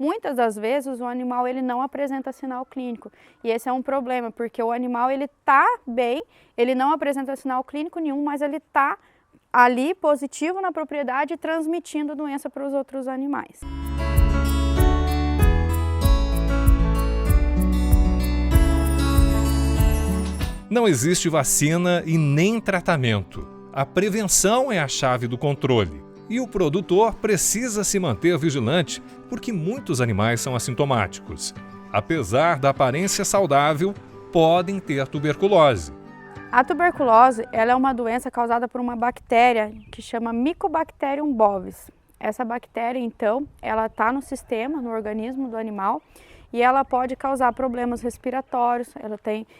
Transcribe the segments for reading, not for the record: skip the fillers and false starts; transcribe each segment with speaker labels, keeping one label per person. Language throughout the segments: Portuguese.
Speaker 1: Muitas das vezes o animal ele não apresenta sinal clínico e esse é um problema, porque o animal ele está bem, ele não apresenta sinal clínico nenhum, mas ele está ali positivo na propriedade transmitindo doença para os outros animais.
Speaker 2: Não existe vacina e nem tratamento. A prevenção é a chave do controle. E o produtor precisa se manter vigilante porque muitos animais são assintomáticos. Apesar da aparência saudável, podem ter tuberculose.
Speaker 1: A tuberculose ela é uma doença causada por uma bactéria que chama Mycobacterium bovis. Essa bactéria, então, ela está no sistema, no organismo do animal, e ela pode causar problemas respiratórios,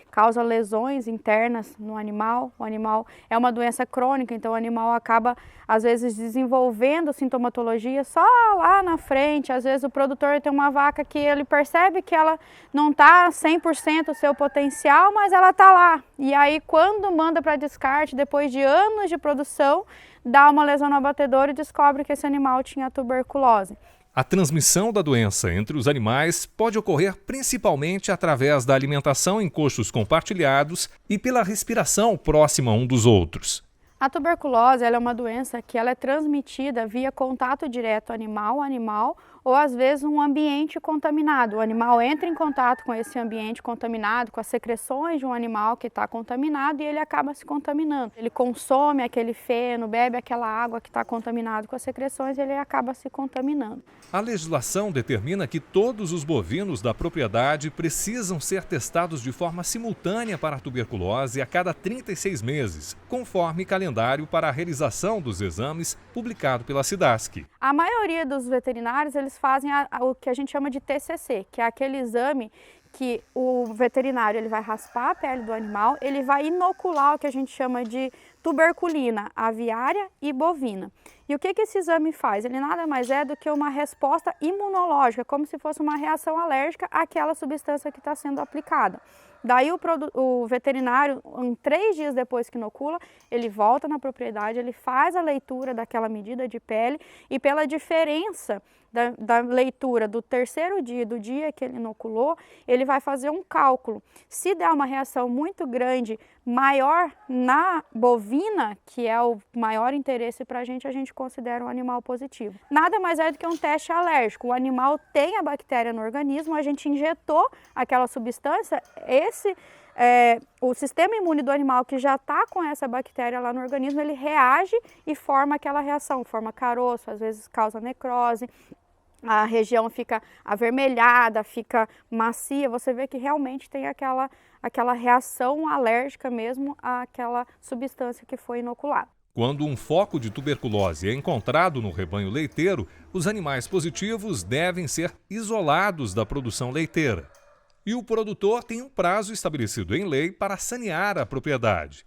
Speaker 1: causa lesões internas no animal. O animal é uma doença crônica, então o animal acaba, às vezes, desenvolvendo sintomatologia só lá na frente. Às vezes o produtor tem uma vaca que ele percebe que ela não está 100% o seu potencial, mas ela está lá. E aí, quando manda para descarte, depois de anos de produção, dá uma lesão no abatedor e descobre que esse animal tinha tuberculose.
Speaker 2: A transmissão da doença entre os animais pode ocorrer principalmente através da alimentação em coxos compartilhados e pela respiração próxima um dos outros.
Speaker 1: A tuberculose ela é uma doença que ela é transmitida via contato direto animal-animal ou às vezes um ambiente contaminado. O animal entra em contato com esse ambiente contaminado, com as secreções de um animal que está contaminado e ele acaba se contaminando. Ele consome aquele feno, bebe aquela água que está contaminada com as secreções e ele acaba se contaminando.
Speaker 2: A legislação determina que todos os bovinos da propriedade precisam ser testados de forma simultânea para a tuberculose a cada 36 meses, conforme calendário para a realização dos exames publicado pela SIDASC.
Speaker 1: A maioria dos veterinários eles fazem o que a gente chama de TCC, que é aquele exame que o veterinário ele vai raspar a pele do animal, ele vai inocular o que a gente chama de tuberculina aviária e bovina. E o que esse exame faz? Ele nada mais é do que uma resposta imunológica, como se fosse uma reação alérgica àquela substância que está sendo aplicada. Daí o veterinário, 3 dias depois que inocula, ele volta na propriedade, ele faz a leitura daquela medida de pele e pela diferença da leitura do 3º dia, do dia que ele inoculou, ele vai fazer um cálculo. Se der uma reação muito grande, maior na bovina, que é o maior interesse para a gente considera um animal positivo. Nada mais é do que um teste alérgico. O animal tem a bactéria no organismo, a gente injetou aquela substância, o sistema imune do animal que já está com essa bactéria lá no organismo, ele reage e forma aquela reação, forma caroço, às vezes causa necrose. A região fica avermelhada, fica macia, você vê que realmente tem aquela reação alérgica mesmo àquela substância que foi inoculada.
Speaker 2: Quando um foco de tuberculose é encontrado no rebanho leiteiro, os animais positivos devem ser isolados da produção leiteira. E o produtor tem um prazo estabelecido em lei para sanear a propriedade.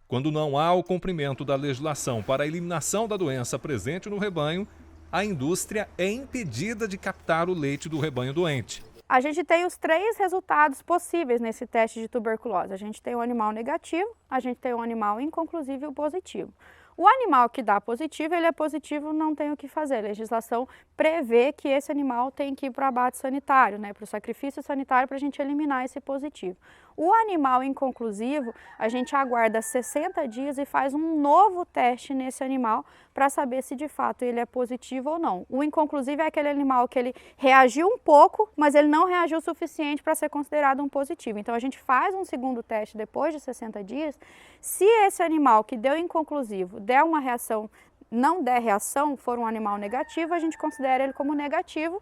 Speaker 2: Quando não há o cumprimento da legislação para a eliminação da doença presente no rebanho, a indústria é impedida de captar o leite do rebanho doente.
Speaker 1: A gente tem os 3 resultados possíveis nesse teste de tuberculose. A gente tem o animal negativo, a gente tem o animal inconclusivo e o positivo. O animal que dá positivo, ele é positivo, não tem o que fazer. A legislação prevê que esse animal tem que ir para o abate sanitário, para o sacrifício sanitário, para a gente eliminar esse positivo. O animal inconclusivo, a gente aguarda 60 dias e faz um novo teste nesse animal para saber se de fato ele é positivo ou não. O inconclusivo é aquele animal que ele reagiu um pouco, mas ele não reagiu o suficiente para ser considerado um positivo. Então a gente faz um segundo teste depois de 60 dias. Se esse animal que deu inconclusivo der uma reação, não der reação, for um animal negativo, a gente considera ele como negativo,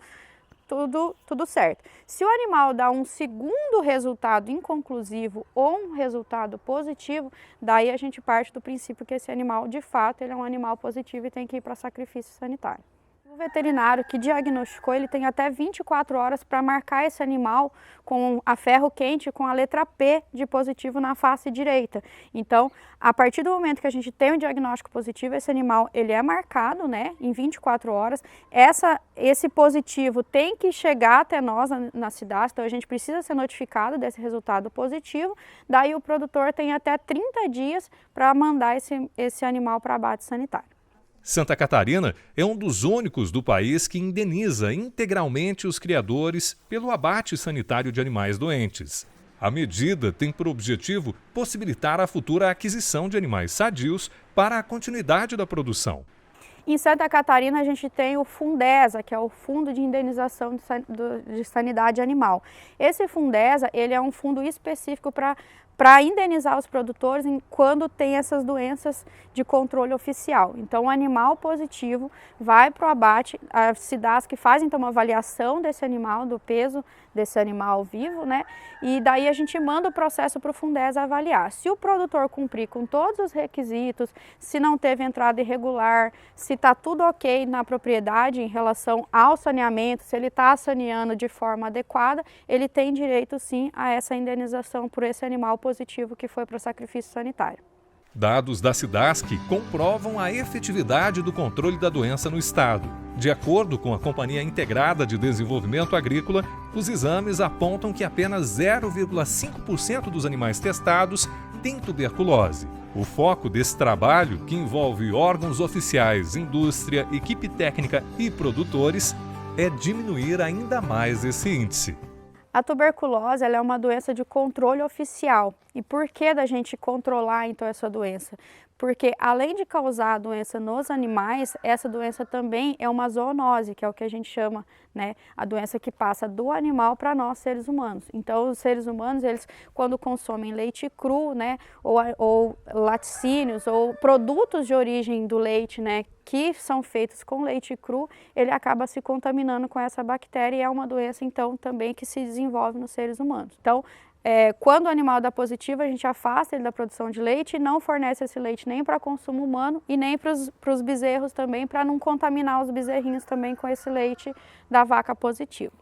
Speaker 1: tudo certo. Se o animal dá um segundo resultado inconclusivo ou um resultado positivo, daí a gente parte do princípio que esse animal, de fato, ele é um animal positivo e tem que ir para sacrifício sanitário. O veterinário que diagnosticou, ele tem até 24 horas para marcar esse animal com a ferro quente com a letra P de positivo na face direita. Então, a partir do momento que a gente tem um diagnóstico positivo, esse animal ele é marcado, em 24 horas. Esse positivo tem que chegar até nós na cidade, então a gente precisa ser notificado desse resultado positivo. Daí o produtor tem até 30 dias para mandar esse animal para abate sanitário.
Speaker 2: Santa Catarina é um dos únicos do país que indeniza integralmente os criadores pelo abate sanitário de animais doentes. A medida tem por objetivo possibilitar a futura aquisição de animais sadios para a continuidade da produção.
Speaker 1: Em Santa Catarina, a gente tem o Fundesa, que é o Fundo de Indenização de Sanidade Animal. Esse Fundesa, ele é um fundo específico para indenizar os produtores quando tem essas doenças de controle oficial. Então, o animal positivo vai para o abate, a Cidasc faz então uma avaliação desse animal, do peso desse animal vivo, né? E daí a gente manda o processo para o Fundesa avaliar. Se o produtor cumprir com todos os requisitos, se não teve entrada irregular, se está tudo ok na propriedade em relação ao saneamento, se ele está saneando de forma adequada, ele tem direito sim a essa indenização por esse animal positivo que foi para o sacrifício sanitário.
Speaker 2: Dados da Cidasc comprovam a efetividade do controle da doença no estado. De acordo com a Companhia Integrada de Desenvolvimento Agrícola, os exames apontam que apenas 0,5% dos animais testados têm tuberculose. O foco desse trabalho, que envolve órgãos oficiais, indústria, equipe técnica e produtores, é diminuir ainda mais esse índice.
Speaker 1: A tuberculose ela é uma doença de controle oficial. E por que da gente controlar então essa doença? Porque além de causar a doença nos animais, essa doença também é uma zoonose, que é o que a gente chama, né, a doença que passa do animal para nós seres humanos. Então os seres humanos, eles quando consomem leite cru, né, ou laticínios, ou produtos de origem do leite, né, que são feitos com leite cru, ele acaba se contaminando com essa bactéria e é uma doença então também que se desenvolve nos seres humanos. Então, quando o animal dá positivo, a gente afasta ele da produção de leite e não fornece esse leite nem para consumo humano e nem para os bezerros também, para não contaminar os bezerrinhos também com esse leite da vaca positivo.